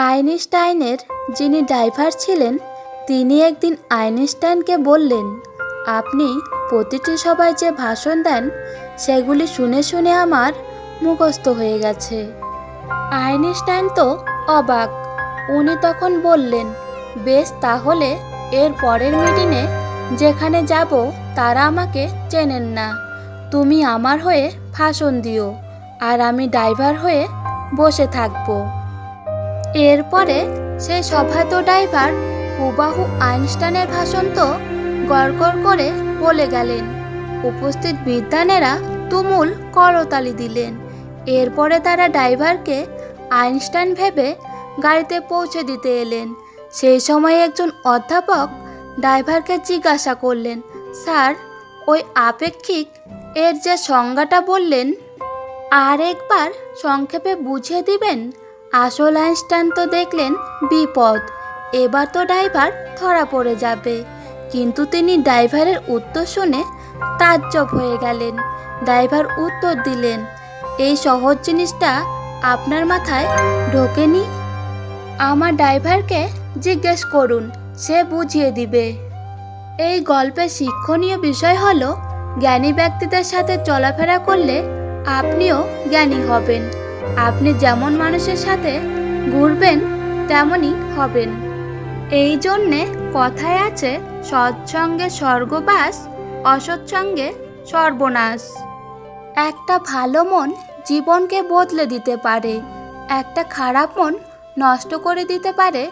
আইনস্টাইনের যিনি ড্রাইভার ছিলেন তিনি একদিন আইনস্টাইনকে বললেন, আপনি প্রতিটি সভায় যে ভাষণ দেন সেগুলি শুনে শুনে আমার মুখস্থ হয়ে গেছে। আইনস্টাইন তো অবাক। উনি তখন বললেন, বেশ, তাহলে এর পরের মিটিংয়ে যেখানে যাব তারা আমাকে চেনেন না। তুমি আমার হয়ে ভাষণ দিও আর আমি ড্রাইভার হয়ে বসে থাকবো। এরপরে সেই সভায় তো ড্রাইভার হুবাহু আইনস্টাইনের ভাষণ তো গড়গড় করে বলে গেলেন। উপস্থিত বিদ্বানেরা তুমুল করতালি দিলেন। এরপরে তারা ড্রাইভারকে আইনস্টাইন ভেবে গাড়িতে পৌঁছে দিতে এলেন। সেই সময় একজন অধ্যাপক ড্রাইভারকে জিজ্ঞাসা করলেন, স্যার, ওই আপেক্ষিক এর যে সংজ্ঞাটা বললেন আর একবার সংক্ষেপে বুঝিয়ে দিবেন? আসল আইনস্টাইন তো দেখলেন বিপদ, এবার তো ড্রাইভার ধরা পড়ে যাবে। কিন্তু তিনি ড্রাইভারের উত্তর শুনে তাজ্জব হয়ে গেলেন। ড্রাইভার উত্তর দিলেন, এই সহজ জিনিসটা আপনার মাথায় ঢোকেনি? আমার ড্রাইভারকে জিজ্ঞেস করুন, সে বুঝিয়ে দিবে। এই গল্পের শিক্ষণীয় বিষয় হলো, জ্ঞানী ব্যক্তিদের সাথে চলাফেরা করলে আপনিও জ্ঞানী হবেন। আপনি যেমন মানুষের সাথে ঘুরবেন তেমনই হবেন। এই জন্যে কথায় আছে, সৎসঙ্গে স্বর্গবাস, অসৎসঙ্গে সর্বনাশ। একটা ভালো মন জীবনকে বদলে দিতে পারে, একটা খারাপ মন নষ্ট করে দিতে পারে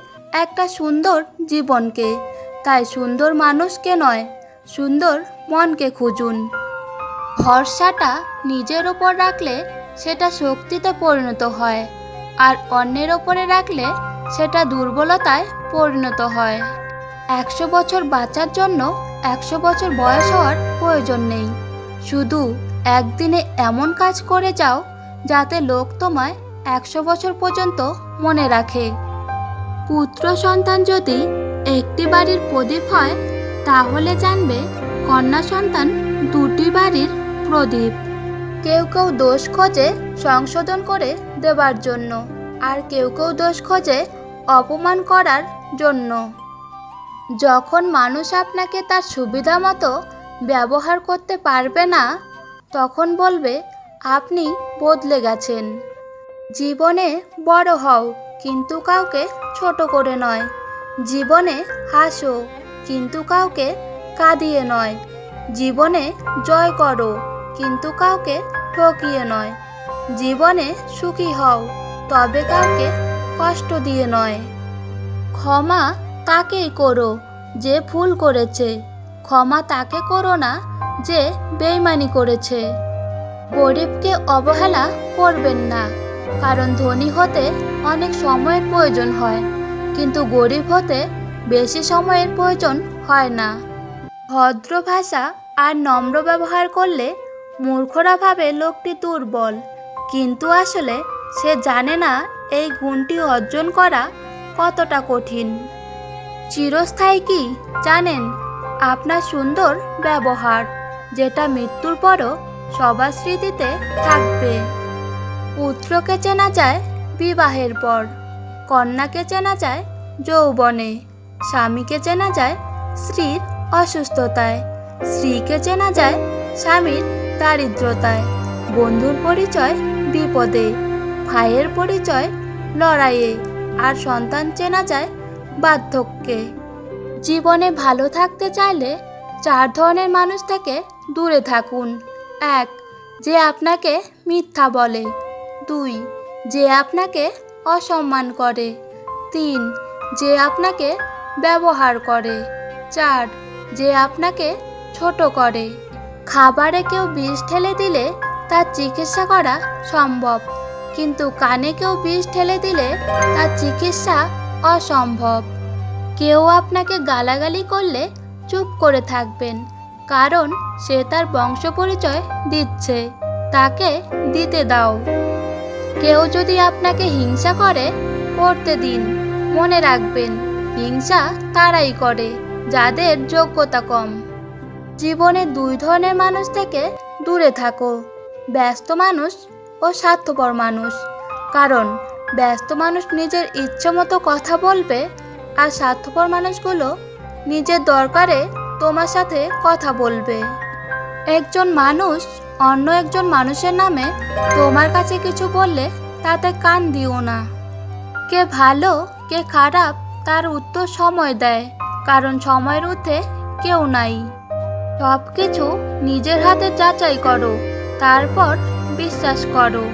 একটা সুন্দর জীবনকে। তাই সুন্দর মানুষকে নয়, সুন্দর মনকে খুঁজুন। ভরসাটা নিজের ওপর রাখলে সেটা শক্তিতে পরিণত হয়, আর অন্যের ওপরে রাখলে সেটা দুর্বলতায় পরিণত হয়। 100 বছর বাঁচার জন্য 100 বছর বয়স হওয়ার প্রয়োজন নেই। শুধু একদিনে এমন কাজ করে যাও যাতে লোক তোমায় 100 বছর পর্যন্ত মনে রাখে। পুত্র সন্তান যদি একটি বাড়ির প্রদীপ হয়, তাহলে জানবে কন্যা সন্তান দুটি বাড়ির প্রদীপ। কেউ কেউ দোষ খোঁজে সংশোধন করে দেবার জন্য, আর কেউ কেউ দোষ খোঁজে অপমান করার জন্য। যখন মানুষ আপনাকে তার সুবিধা মতো ব্যবহার করতে পারবে না, তখন বলবে আপনি বদলে গেছেন। জীবনে বড় হও, কিন্তু কাউকে ছোট করে নয়। জীবনে হাসো, কিন্তু কাউকে কাঁদিয়ে নয়। জীবনে জয় করো, কিন্তু কাউকে ঠকিয়ে নয়। জীবনে সুখী হও, তবে কাউকে কষ্ট দিয়ে নয়। ক্ষমা তাকেই করো যে ভুল করেছে, ক্ষমা তাকে করো না যে বেইমানি করেছে। গরিবকে অবহেলা করবেন না, কারণ ধনী হতে অনেক সময়ের প্রয়োজন হয়, কিন্তু গরিব হতে বেশি সময়ের প্রয়োজন হয় না। ভদ্র ভাষা আর নম্র ব্যবহার করলে মূর্খরা ভাবে লোকটি দুর্বল, কিন্তু আসলে সে জানে না এই গুণটি অর্জন করা কতটা কঠিন। চিরস্থায়ী কি জানেন? আপনার সুন্দর ব্যবহার, যেটা মৃত্যুর পরও সবার স্মৃতিতে থাকবে। পুত্রকে চেনা যায় বিবাহের পর, কন্যাকে চেনা যায় যৌবনে, স্বামীকে চেনা যায় স্ত্রীর অসুস্থতায়, স্ত্রীকে চেনা যায় স্বামীর দারিদ্রতায়, বন্ধুর পরিচয় বিপদে, ভাইয়ের পরিচয় লড়াইয়ে, আর সন্তান চেনা যায় বার্ধক্যে। জীবনে ভালো থাকতে চাইলে 4 ধরনের মানুষ থেকে দূরে থাকুন। 1. যে আপনাকে মিথ্যা বলে। 2. যে আপনাকে অসম্মান করে। 3. যে আপনাকে ব্যবহার করে। 4. যে আপনাকে ছোট করে। খাবারে কেউ বিষ ঢেলে দিলে তার চিকিৎসা করা সম্ভব, কিন্তু কানে কেউ বিষ ঢেলে দিলে তার চিকিৎসা অসম্ভব। কেউ আপনাকে গালাগালি করলে চুপ করে থাকবেন, কারণ সে তার বংশ পরিচয় দিচ্ছে, তাকে দিতে দাও। কেউ যদি আপনাকে হিংসা করে, করতে দিন। মনে রাখবেন, হিংসা তারাই করে যাদের যোগ্যতা কম। জীবনে 2 ধরনের মানুষ থেকে দূরে থাকো, ব্যস্ত মানুষ ও স্বার্থপর মানুষ, কারণ ব্যস্ত মানুষ নিজের ইচ্ছে মতো কথা বলবে, আর স্বার্থপর মানুষগুলো নিজের দরকারে তোমার সাথে কথা বলবে। একজন মানুষ অন্য একজন মানুষের নামে তোমার কাছে কিছু বললে তাতে কান দিও না। কে ভালো কে খারাপ তার উত্তর সময় দেয়, কারণ সময়ের ঊর্ধ্বে কেউ নাই। সব কিছু নিজের হাতে যাচাই করো, তারপর বিশ্বাস করো।